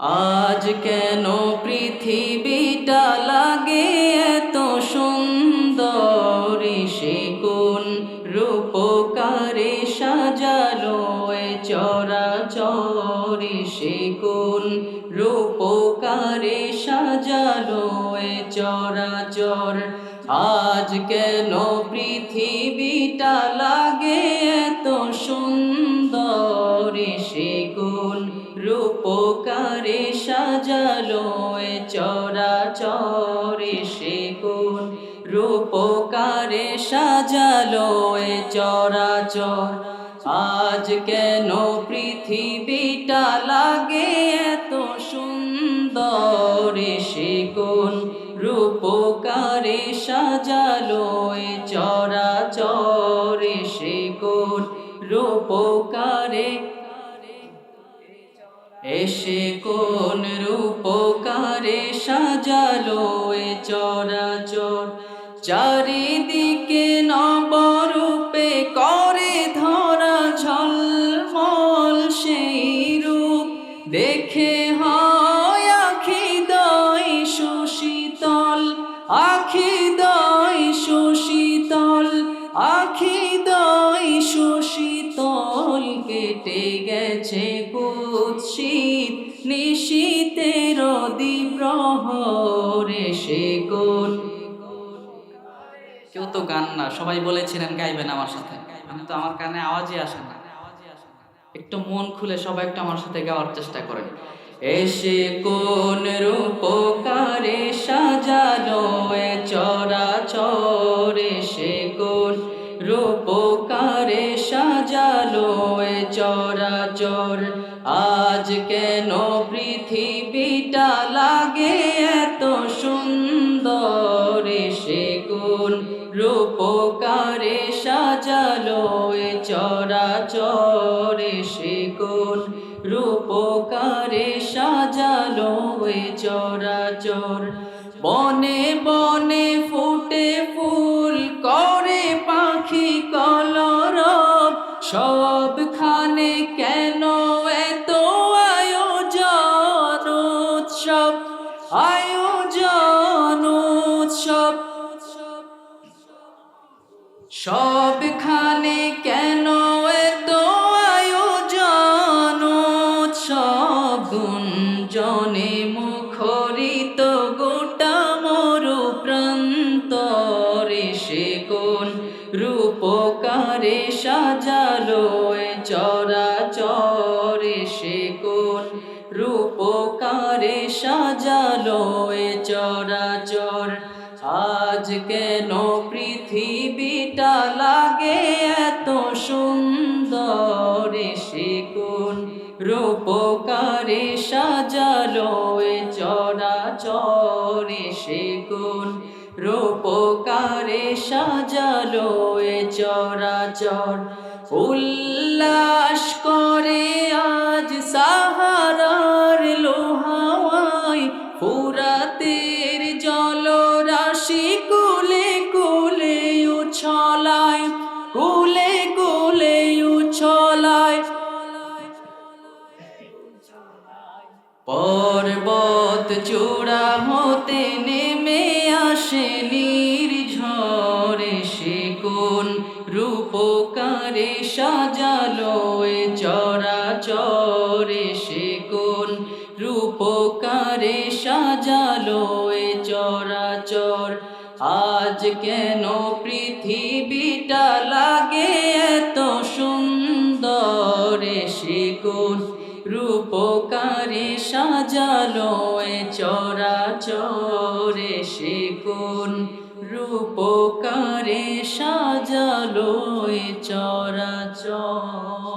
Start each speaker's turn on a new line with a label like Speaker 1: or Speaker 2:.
Speaker 1: আজ কেন পৃথিবীটা লাগে এত সুন্দর, সে কোন রূপকারে সাজালো এ চরাচর, সে কোন রূপকারে সাজালো এ চরাচর। আজ কেন পৃথিবীটা লাগে এত সুন্দর, সে কোন রূপকারে সাজালো এ চরাচর, সে কোন রূপকারে সাজালো এ চরাচর। আজ কেন পৃথিবীটা লাগে এত সুন্দর, সে কোন রূপকারে সাজালো এ চরাচর, সে কোন রূপকারে এসে কোন রূপকারে সাজালো এ চরাচর। চারিদিকে নবরূপে করে ধরা ঝলমল, সেই রূপ দেখে হয় আখিদয় সুশীতল, আখিদয় সুশীতল, আখিদয় সুশীতল। কেটে গেছে কুৎসিত নিশীতের দ্বিপ্রহরে, সে কোন। কেউ তো গান না, সবাই বলেছিলেন গাইবেন আমার সাথে, কিন্তু আমার কানে আওয়াজই আসে না। একটু মন খুলে সবাই একটু আমার সাথে গাওয়ার চেষ্টা করেন। এসে কোন রূপকারে সাজালো এ চরাচর, সে কোন রূপকারে সাজালো এ চরাচর। আজ কেন পৃথিবীটা লাগে এত সুন্দর, সে কোন রূপকারে সাজালো এ চরাচর, সে কোন রূপকারে সাজালো এ চরাচর। বনে বনে ফুটে ফুল করে পাখি কলরব, সবখানে কেন এত আয়োজন উৎসব, আয়োজন উৎসব। সবখানে কেন এত আয়োজন উৎসব, গুঞ্জনে মুখরিত গোটা মরু প্রান্তরে, সে কোন রূপকারে সাজালো এ চরাচর, সে কোন রূপকারে সাজালো এ চরাচর। আজ কেন পৃথিবীটা লাগে এত সুন্দর, সে কোন রূপকারে সাজালো এ চরাচর, সে কোন রূপকারে সাজালো এ চরাচর। উল্লাস করে আজ সাহারার লোহাওয়ায়, ফুরাতের জলরাশি কুলে কুলে উছলায়, কুলে কুলে উছলায়। পর্বত চূড়া হতে নেমে আসে নির্ঝরে, সে কোন রূপকারে সাজালো এ চরাচর, সে কোন রূপকারে সাজালো এ চরাচর। আজ কেন পৃথিবীটা লাগে এত সুন্দর, সে কোন রূপকারে সাজালো এ চরাচর, সে কোন রূপকারে সাজালো এ চরাচর।